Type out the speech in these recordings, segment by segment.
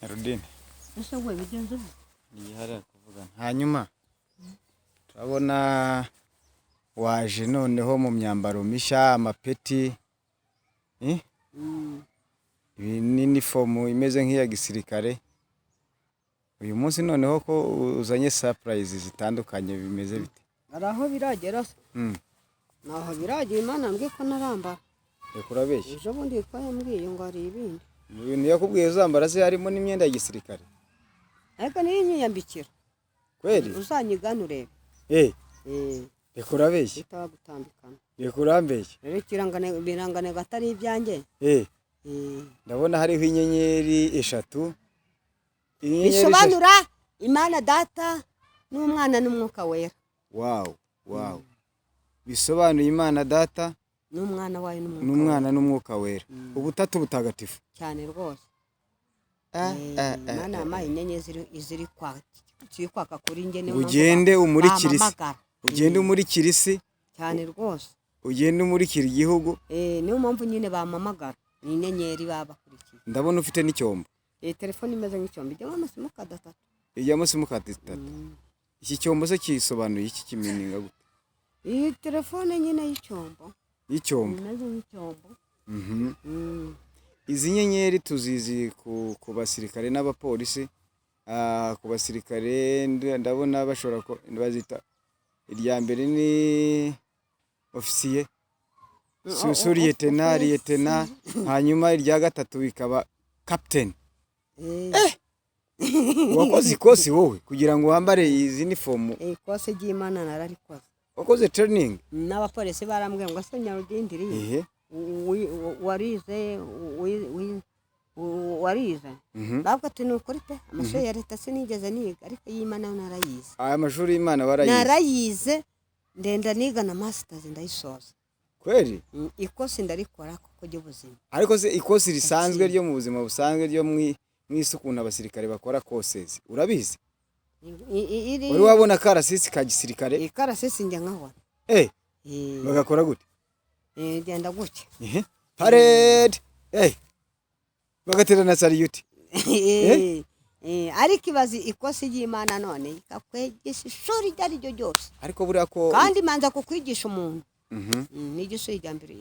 Rudine ese we bigenze yihara kuvugana hanyuma turabona waje noneho mu myambaro mishya amapeti ni uniform imeze nk'iya gisirikare uyu munsi noneho ko uzanye surprise zitandukanye bimeze bite araho biragera naho biragiye Imana mbwe ko naramba kurabeshya ejo bundi ko yambwiye ngo ari ibindi ibintu yakubwiye uzambara se harimo n'imyenda ya gisirikare ariko ni nyiyambikira kweli uzanyiganure kurabeshya bitagutambikana kurambeshya rero birangane gatari ibyanjye ndabona hariho inyenyeri eshatu bisobanura Imana data n'umwana n'umwuka wera wow bisobanuye Imana data n'umwana wayo n'umwana n'umwuka wera ubutatu butagatifu cyane rwose Imana amaye inyenyeri iziri kwaka kuri njye ne ugende umurikira isi cyane rwose ugende umurikira igihugu niyo mpamvu nyine bamamagara ni inyenyeri babakurikiye ndabona ufite n'icyombo telefone imeze nk'icyombo ijyamo amasimukadi 3 ijyamo simukadi 3 iki cyombo se kisobanuye iki kimeninga gute iyi telefone nyine y'icyombo imeze nk'icyombo izi nyenyeri tuzizi ku basirikare n'abapolisi ku basirikare ndabona bashobora bazita irya mbere ni ofisiye liyetena hanyuma irya gatatu bikaba captain wakoze ikosi wowe kugira ngo wambare izi uniform ikosi ry'Imana nararikoze wakoze training n'abapolisi barambwiye ngo ase Nyarudindiri warize ntabwo ati ni ukuri pe amashuri ya leta sinigeze niga ariko y'Imana narayize aya mashuri y'Imana warayize narayize ndenda niga na masters ndayisoza kweli ikosi ndarikora kuko ry'ubuzima ariko se ikosi risanzwe ryo mu buzima busanzwe ryo mwisukuna abasirikare bakora courses urabizi wari wabona karasisi ka gisirikare karasisi njya nkabona bagakora gute genda gutya parade bagatera na salute ariko ibazi ikosi ry'Imana none ikakwegisha ishuri ryari ryo ryose ariko buriya ko kandi manza kukwigisha umuntu n'igisuri rya mbere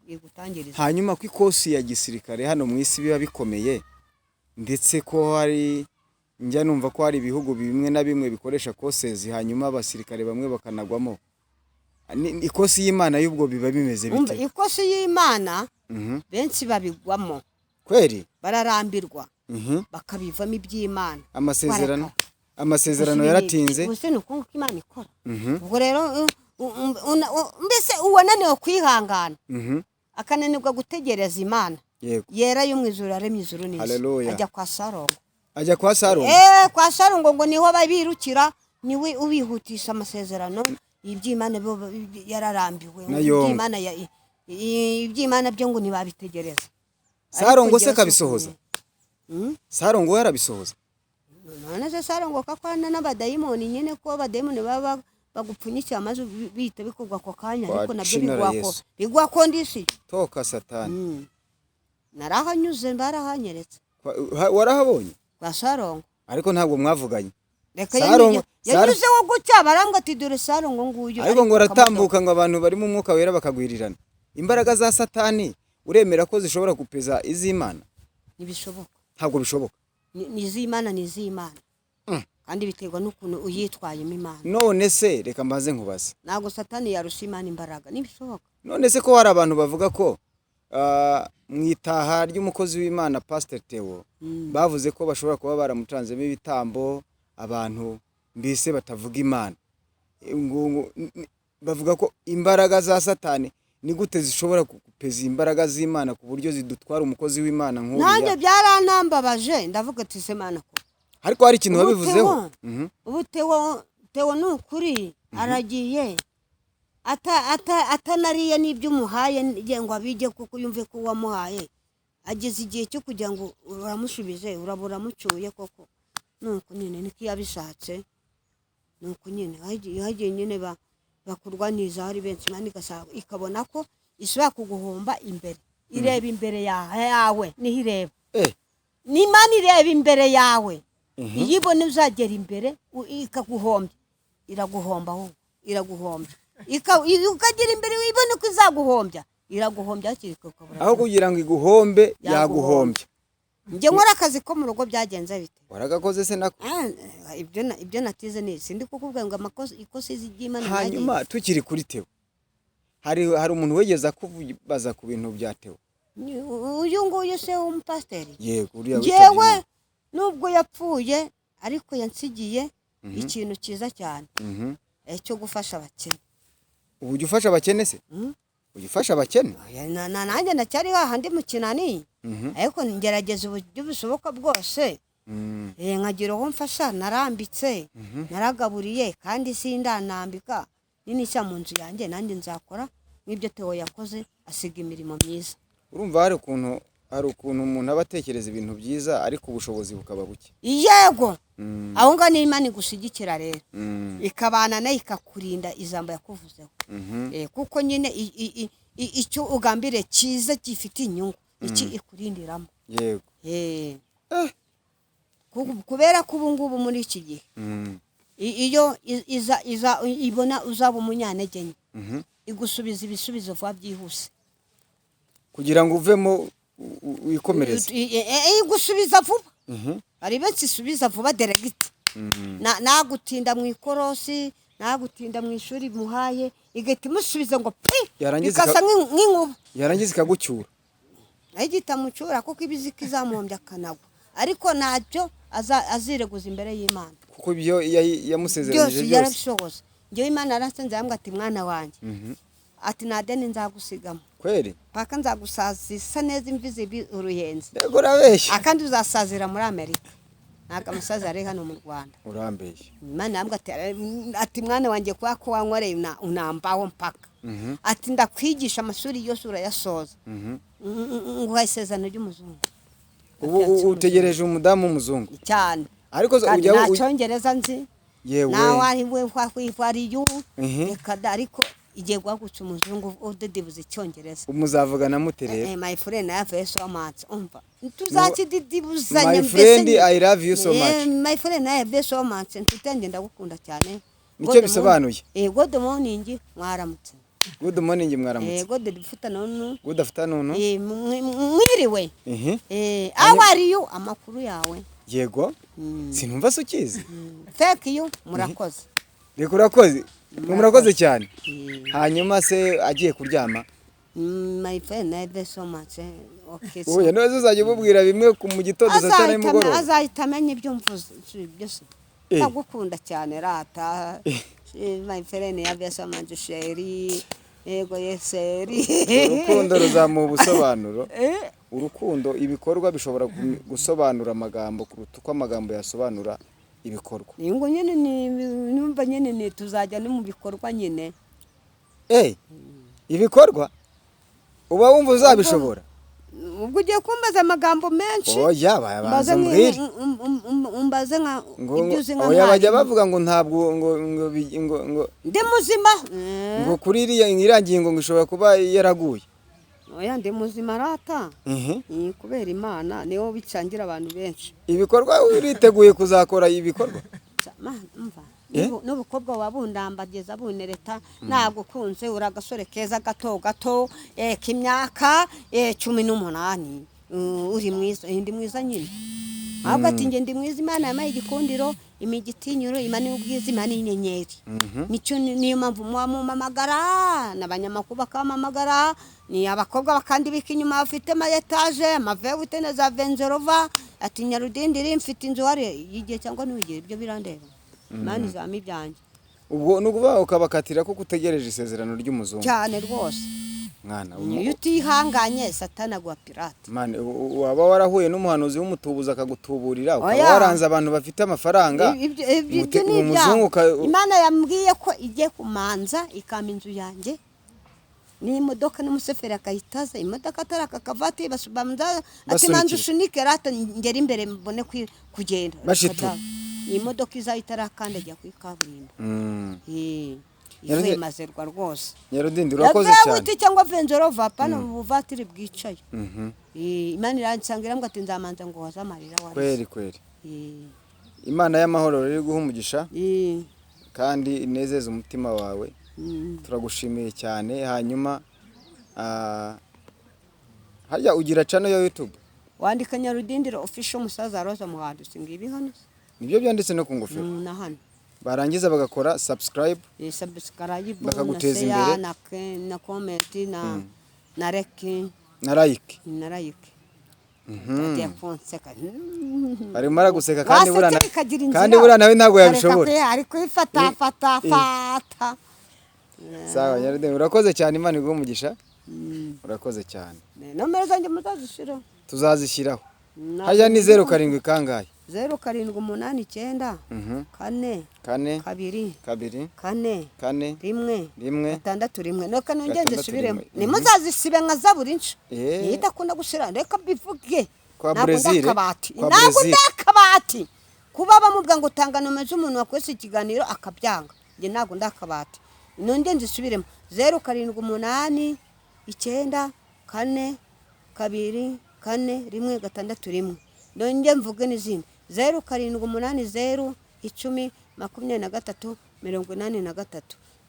igutangiriza hanyuma ko ikosi ya gisirikare hano mu isi biba bikomeye ndetse ko hari njya numva ko hari ibihugu bimwe na bimwe bikoresha courses hanyuma abasirikare bamwe bakanagwamo ikosi y'Imana y'ubwo biba bimeze bite ikosi y'Imana benshi babigwamo kweli bararambirwa bakabivamo iby'Imana amasezerano yaratinze ubuse nuko Imana ikora ubwo rero mbese uwananiwe kwihangana akananirwa gutegereza Imana yera yo mu ijuru aremye ijuru n'isi ajya kwa Sarongo kwa Sarongo ngo niho babirukira niwe ubihutisha amasezerano iby'Imana yararambiwe iby'Imana byo ngo ntibabitegereza Sarongo se kabisohoza Sarongo yarabisohoza none se Sarongo kakwana n'abadayimoni nyine ko abadayimoni baba bagupfunyikira amazu bita bikorwa ko kanya ariko nabyo bigwa ko ndisi toka satani narahanyuze barahanyeretse warahabonye kwa Sarongo ariko ntabwo mwavuganye Sarongo yanyuze wo gucya barambwa ati dore Sarongo nguyu ariko ngo ratambuka ngo abantu bari mu mwuka wera bakagwirirana imbaraga za satani uremera ko zishobora gupeza iz'Imana nibishoboka ntabwo bishoboka n'iz'Imana kandi biterwa n'ukuntu uyitwayemo Imana none se reka mbaze nkubaze ntabwo satani yarusha Imana imbaraga nibishoboka none se ko hari abantu bavuga ko mwitaha ry'umukozi w'Imana Pastor Theo bavuze ko bashobora kuba baramutanzemo ibitambo abantu mbese batavuga Imana bavuga ko imbaraga za satani ni gute zishobora gupeza imbaraga z'Imana ku buryo zidutwara umukozi w'Imana nk'uriya nanjye byarantambabaje ndavuga ati se Mana ko ariko hari ikintu wabivuzeho ubu Theo ni ukuri aragiye atanariye n'iby'umuhaye ngo abijye kuko yumve ko wamuhaye ageze igihe cyo kugira ngo uramusubize urabura mucyuye koko nuko nyine niko yabishatse nuko nyine hagiye nyine bakurwaniza hari benshi Imana ikabona ko ishobora kuguhomba imbere ireba imbere yawe niho ireba n'Imana ireba imbere yawe iyo ibona uzagera imbere ikaguhombya iraguhomba ahubwo iraguhombya ukagira imbere wibone ko izaguhombya iraguhombya hakiri kare aho kugira ngo iguhombe yaguhombya. njye nkora akazi ko mu rugo byagenze bite waragakoze se nako ibyo natize ni sindi kukubwira ngo ikosa ry'Imana hanyuma tukiri kuri Theo hari umuntu wegeze akubaza ku bintu bya Theo uyu nguyu se w'umupasiteri yego uriya yewe nubwo yapfuye ariko yansigiye ikintu cyiza cyane cyo gufasha abakene. ubu ujya ufasha abakene se ujya ufasha abakene? nanjye nacyari hahandi mu kinani ariko ngerageza uburyo bushoboka bwose nkagira uwo mfasha. narambitse naragaburiye kandi sindanambika n'inishya mu nzu yanjye nanjye nzakora nk'ibyo Theo yakoze asiga imirimo myiza. urumva hari ukuntu umuntu aba atekereza ibintu byiza ariko ubushobozi bukaba buke. yego aho ngaho ni Imana igushyigikira rero ikabana nayo ikakurinda ijambo yakuvuzeho kuko nyine icyo ugambire cyiza gifite inyungu iki ikurindiramo. yego kubera ko ubu ngubu muri iki gihe iyo ibona uzaba umunyantege nke igusubiza ibisubizo vuba byihuse kugira ngo uvemo wikomereze. igusubiza vuba hari benshi isubiza vuba deregiti nagutinda mu ikorosi nagutinda mu ishuri muhaye igahita imusubiza ngo pi ikasa nk'inkuba yarangiza ikagucyura ayigita mucyura kuko ibiziki izamuhombya akanagwa ariko ntabyo azireguza imbere y'Imana kuko ibyo yamusezeranije byose yarabishoboza. njyewe Imana yarasenze yambwira ati mwana wanjye ati nta deni nzagusigamo kweri paka nzagusazisa neza imvi zibi uruyenzi. yego urabeshya akandi uzasazira muri Amerika ntago umusazi ari hano mu Rwanda. urambeshya. Imana yambwira ati mwana wanjye kwa ko wankoreye unambaho mpaka ati ndakwigisha amashuri yose urayasoza ngo isezerano ry'umuzungu. ubu utegereje umudamu w'umuzungu cyane ariko ujya Cyongereza nzi yewe nawe ari we kwari yu reka ariko igiye guhagutsa umuzungu udidibuza Icyongereza umuzavugana mute rero? my friend I have so much umva tuzakididibuzanya my friend I love you so much. my friend I have so much ntutenge ndagukunda cyane. nicyo bisobanuye. good morning mwaramutse. good morning mwaramutse. good afternoon. good afternoon. mwiriwe. how are you amakuru yawe? yego sinumva se ukizi. thank you murakoze. reka urakoze murakoze cyane. hanyuma se agiye kuryama my friend I have so much okay so oya none uzajya ububwira bimwe mu gitondo saa 7 nimugoroba azahita amenya ibyo mvuze byose. ndagukunda cyane rata my friend I have so much sheri yego yeseri. urukundo ruzamuha ubusobanuro. urukundo ibikorwa bishobora gusobanura amagambo kuruta uko amagambo yasobanura ibikorwa. ngo nyine numva nyine tuzajya no mu bikorwa nyine. ibikorwa uba wumva uzabishobora ubwo ugiye kumbaza amagambo menshi. oya babanza mbwire umbaze nka ibyo uzi nka oya bajya bavuga ngo ntabwo ngo ndi muzima ngo kuri iriya irangiye ngo ishobora kuba yaraguye. oya ndi muzima rata kubera Imana niyo bicangira abantu benshi. ibikorwa uriteguye kuzakora ibikorwa n'ubukobwa wabundambageza bunereta ntabwo kunze uragasore keza gato k'imyaka 18 uri mwiza ndi mwiza nyine ahubwo ati nge ndi mwiza Imana yamaye igikundiro imigitinyuro Imana y'ubwiza Imana y'inyenyeri nicyo niyo mpamvu mumamagara n'abanyamakuru bakamamagara ni abakobwa bakandi bika inyuma bafite ama etage amavewite na za Vengerova ati nyarudindiri mfite inzu hari igihe cyangwa n'ugiye ibyo birandeba Imana izami byanjye. ubwo nukuvuga ukabakatira ko kutegereje isezerano ry'umuzungu cyane rwose mwana iyo utihanganye satana gwa pirate. mane waba warahuye n'umuhanuzi w'umutubuza akagutuburira ukaba waranze abantu bafite amafaranga umuzungu Imana yambwiye ko igiye kumanza ikama inzu yanjye ni imodoka n'umuseferi akayitaza imodoka ataraka kavati basubanza ati manzu sunike rata ngera imbere mbone kugenda bashitu imodoka izahita arakandagira ku kaburimbo. ivuye mazerwa rwose. Nyarudindi urakoze cyane. Yavuye cyangwa Venzorova pana ubuvatiri bwicaye. Imana iransangira ngo ati nzamanza ngo hoza amarira wari. Kweri. Imana y'amahoro riri guha umugisha. Kandi inezeza umutima wawe. Turagushimiye cyane. Hanyuma harya ugira channel ya YouTube? Wandika Nyarudindiro official Musaza Roza Muhandusi ngibi hano. Nibyo byanditse no ku ngofero. Na hano. Barangiza bagakora subscribe. Subscribe bakaguteza imbere na comment na like. Na like. Bari mara guseka kandi burana nawe ntago yabishobora. Ari kwifata fata. Sawa Nyarudindi urakoze cyane Imana iguhe umugisha. Urakoze cyane. Nomero zanjye muzazishiraho. Tuzazishyiraho. Hajya ni 07 kangahe? 0789 4 2 4 1 6 no kanongeze subiremo ni muzazisibe nka zaburi nshi nidakunda gushira reka bivuge ntabwo ndakabati kuba bamubwa ngo tanga nomero z'umuntu wakwese ikiganiro akabyanga nge ntabwo ndakabati nonge nzisubiremo 0789 9 4 2 4 1 6 nonge mvuge n'izindi 0780 10 23 83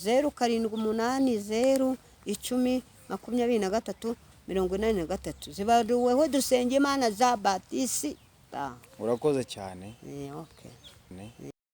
0780 10 23 83 zibaruweho dusenge Imana za Batisi. Urakoze cyane. Okay.